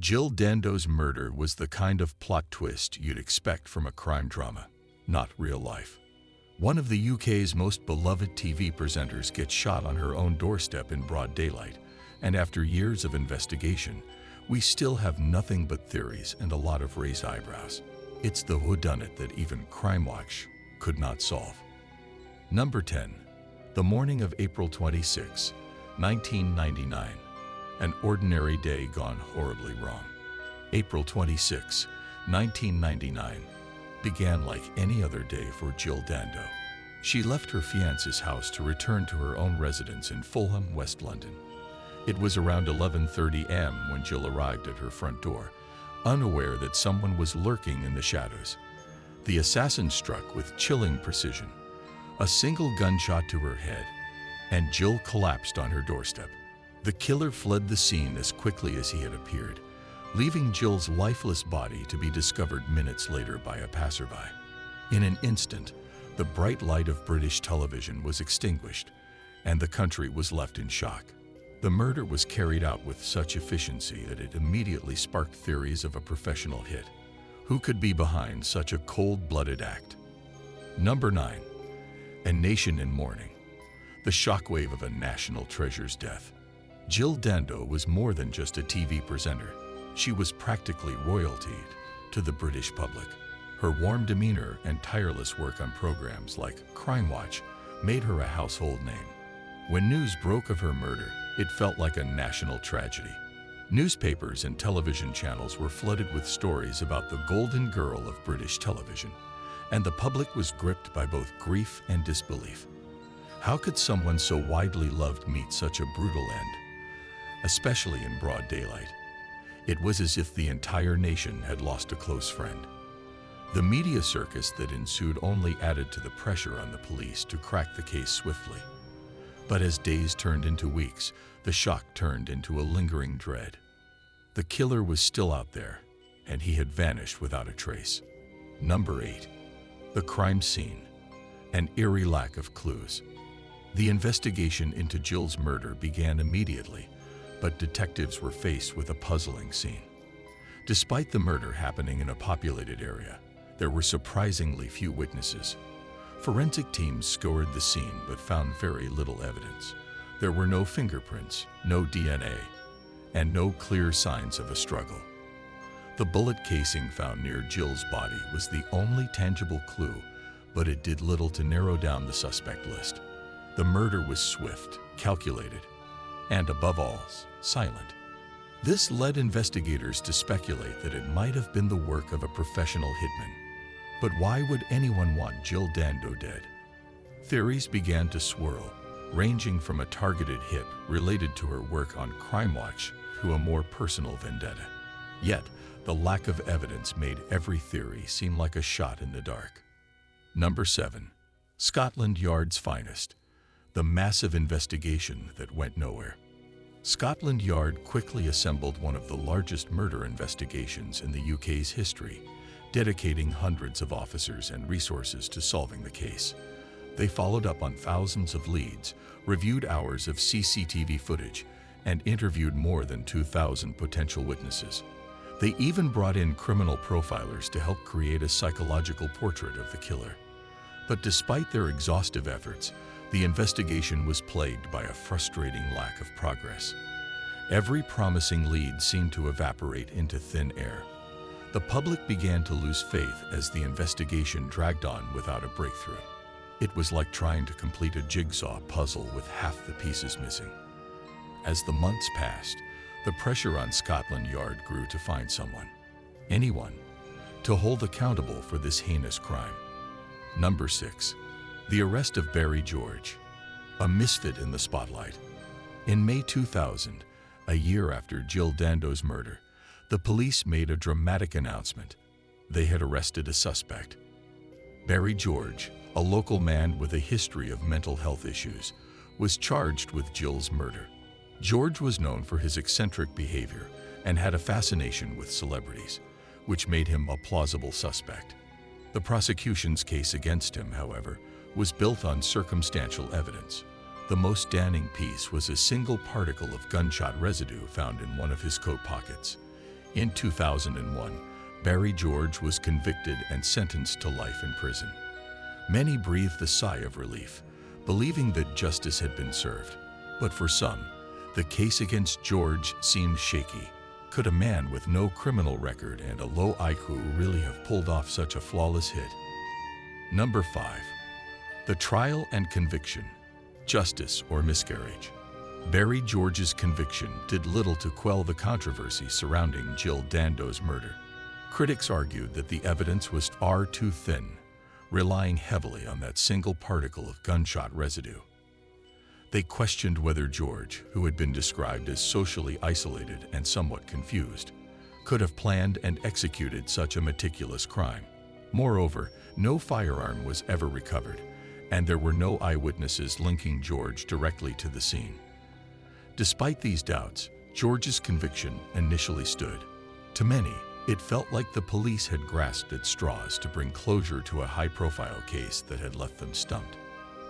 Jill Dando's murder was the kind of plot twist you'd expect from a crime drama, not real life. One of the UK's most beloved TV presenters gets shot on her own doorstep in broad daylight, and after years of investigation, we still have nothing but theories and a lot of raised eyebrows. It's the whodunit that even Crime Watch could not solve. Number 10. The morning of April 26, 1999. An ordinary day gone horribly wrong. April 26, 1999, began like any other day for Jill Dando. She left her fiancé's house to return to her own residence in Fulham, West London. It was around 11:30 am when Jill arrived at her front door, unaware that someone was lurking in the shadows. The assassin struck with chilling precision, a single gunshot to her head, and Jill collapsed on her doorstep. The killer fled the scene as quickly as he had appeared, leaving Jill's lifeless body to be discovered minutes later by a passerby. In an instant, the bright light of British television was extinguished, and the country was left in shock. The murder was carried out with such efficiency that it immediately sparked theories of a professional hit. Who could be behind such a cold-blooded act? Number 9. A nation in mourning. The shockwave of a national treasure's death. Jill Dando was more than just a TV presenter. She was practically royalty to the British public. Her warm demeanor and tireless work on programs like Crime Watch made her a household name. When news broke of her murder, it felt like a national tragedy. Newspapers and television channels were flooded with stories about the golden girl of British television, and the public was gripped by both grief and disbelief. How could someone so widely loved meet such a brutal end, especially in broad daylight? It was as if the entire nation had lost a close friend. The media circus that ensued only added to the pressure on the police to crack the case swiftly. But as days turned into weeks, the shock turned into a lingering dread. The killer was still out there, and he had vanished without a trace. Number 8. The crime scene. An eerie lack of clues. The investigation into Jill's murder began immediately, but detectives were faced with a puzzling scene. Despite the murder happening in a populated area, there were surprisingly few witnesses. Forensic teams scoured the scene but found very little evidence. There were no fingerprints, no DNA, and no clear signs of a struggle. The bullet casing found near Jill's body was the only tangible clue, but it did little to narrow down the suspect list. The murder was swift, calculated, and above all, silent. This led investigators to speculate that it might have been the work of a professional hitman. But why would anyone want Jill Dando dead? Theories began to swirl, ranging from a targeted hit related to her work on Crime Watch to a more personal vendetta. Yet, the lack of evidence made every theory seem like a shot in the dark. Number 7. Scotland Yard's finest. The massive investigation that went nowhere. Scotland Yard quickly assembled one of the largest murder investigations in the UK's history, dedicating hundreds of officers and resources to solving the case. They followed up on thousands of leads, reviewed hours of CCTV footage, and interviewed more than 2,000 potential witnesses. They even brought in criminal profilers to help create a psychological portrait of the killer. But despite their exhaustive efforts, the investigation was plagued by a frustrating lack of progress. Every promising lead seemed to evaporate into thin air. The public began to lose faith as the investigation dragged on without a breakthrough. It was like trying to complete a jigsaw puzzle with half the pieces missing. As the months passed, the pressure on Scotland Yard grew to find someone, anyone, to hold accountable for this heinous crime. Number 6. The arrest of Barry George, a misfit in the spotlight. In May 2000, a year after Jill Dando's murder, the police made a dramatic announcement. They had arrested a suspect. Barry George, a local man with a history of mental health issues, was charged with Jill's murder. George was known for his eccentric behavior and had a fascination with celebrities, which made him a plausible suspect. The prosecution's case against him, however, was built on circumstantial evidence. The most damning piece was a single particle of gunshot residue found in one of his coat pockets, In 2001, Barry George was convicted and sentenced to life in prison. Many breathed a sigh of relief, believing that justice had been served. But for some, the case against George seemed shaky. Could a man with no criminal record and a low IQ really have pulled off such a flawless hit? Number 5. The trial and conviction. Justice or miscarriage. Barry George's conviction did little to quell the controversy surrounding Jill Dando's murder. Critics argued that the evidence was far too thin, relying heavily on that single particle of gunshot residue. They questioned whether George, who had been described as socially isolated and somewhat confused, could have planned and executed such a meticulous crime. Moreover, no firearm was ever recovered, and there were no eyewitnesses linking George directly to the scene. Despite these doubts, George's conviction initially stood. To many, it felt like the police had grasped at straws to bring closure to a high-profile case that had left them stumped.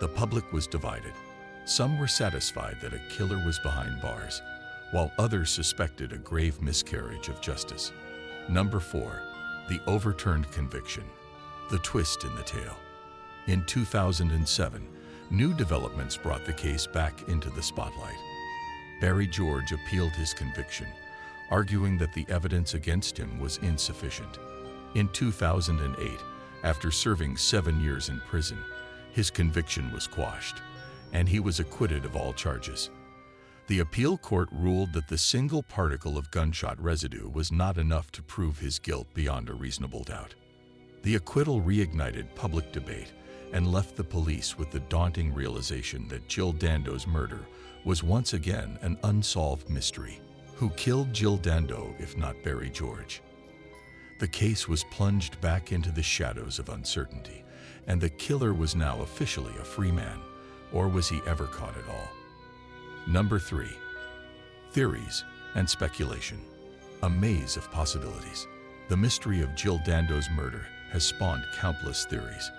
The public was divided. Some were satisfied that a killer was behind bars, while others suspected a grave miscarriage of justice. Number 4. The overturned conviction. The twist in the tale. In 2007, new developments brought the case back into the spotlight. Barry George appealed his conviction, arguing that the evidence against him was insufficient. In 2008, after serving 7 years in prison, his conviction was quashed, and he was acquitted of all charges. The appeal court ruled that the single particle of gunshot residue was not enough to prove his guilt beyond a reasonable doubt. The acquittal reignited public debate and left the police with the daunting realization that Jill Dando's murder was once again an unsolved mystery. Who killed Jill Dando if not Barry George? The case was plunged back into the shadows of uncertainty, and the killer was now officially a free man. Or was he ever caught at all? Number 3. Theories and speculation. A maze of possibilities. The mystery of Jill Dando's murder has spawned countless theories,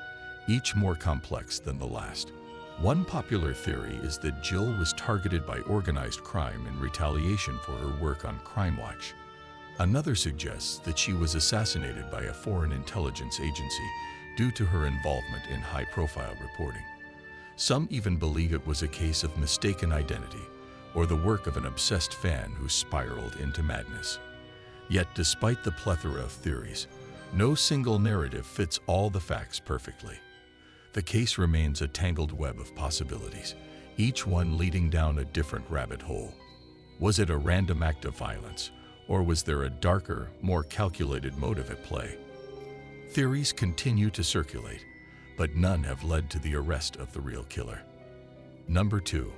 each more complex than the last. One popular theory is that Jill was targeted by organized crime in retaliation for her work on Crime Watch. Another suggests that she was assassinated by a foreign intelligence agency due to her involvement in high-profile reporting. Some even believe it was a case of mistaken identity or the work of an obsessed fan who spiraled into madness. Yet, despite the plethora of theories, no single narrative fits all the facts perfectly. The case remains a tangled web of possibilities, each one leading down a different rabbit hole. Was it a random act of violence, or was there a darker, more calculated motive at play? Theories continue to circulate, but none have led to the arrest of the real killer. Number 2.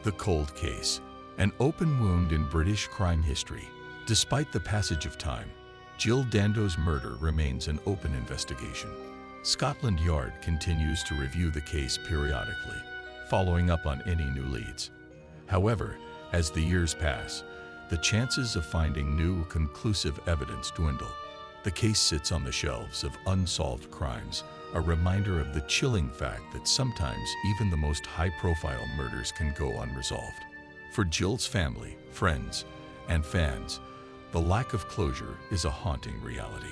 The cold case. An open wound in British crime history. Despite the passage of time, Jill Dando's murder remains an open investigation. Scotland Yard continues to review the case periodically, following up on any new leads. However, as the years pass, the chances of finding new, conclusive evidence dwindle. The case sits on the shelves of unsolved crimes, a reminder of the chilling fact that sometimes even the most high-profile murders can go unresolved. For Jill's family, friends, and fans, the lack of closure is a haunting reality.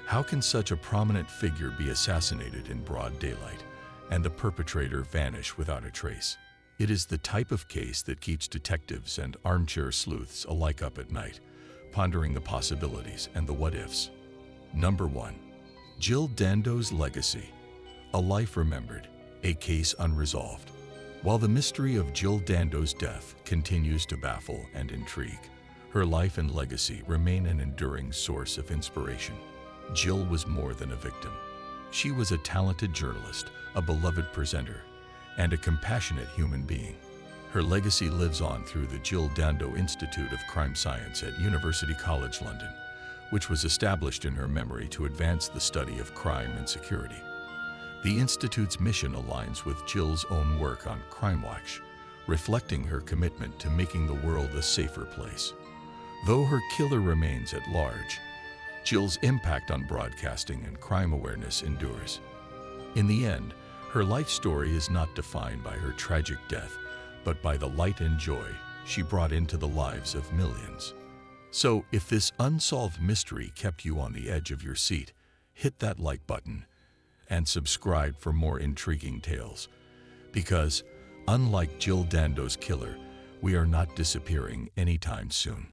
How can such a prominent figure be assassinated in broad daylight and the perpetrator vanish without a trace? It is the type of case that keeps detectives and armchair sleuths alike up at night, pondering the possibilities and the what-ifs. Number 1. Jill Dando's legacy. A life remembered, a case unresolved. While the mystery of Jill Dando's death continues to baffle and intrigue, her life and legacy remain an enduring source of inspiration. Jill was more than a victim. She was a talented journalist, a beloved presenter, and a compassionate human being. Her legacy lives on through the Jill Dando Institute of Crime Science at University College London, which was established in her memory to advance the study of crime and security. The Institute's mission aligns with Jill's own work on Crime Watch, reflecting her commitment to making the world a safer place. Though her killer remains at large, Jill's impact on broadcasting and crime awareness endures. In the end, her life story is not defined by her tragic death, but by the light and joy she brought into the lives of millions. So if this unsolved mystery kept you on the edge of your seat, hit that like button and subscribe for more intriguing tales. Because, unlike Jill Dando's killer, we are not disappearing anytime soon.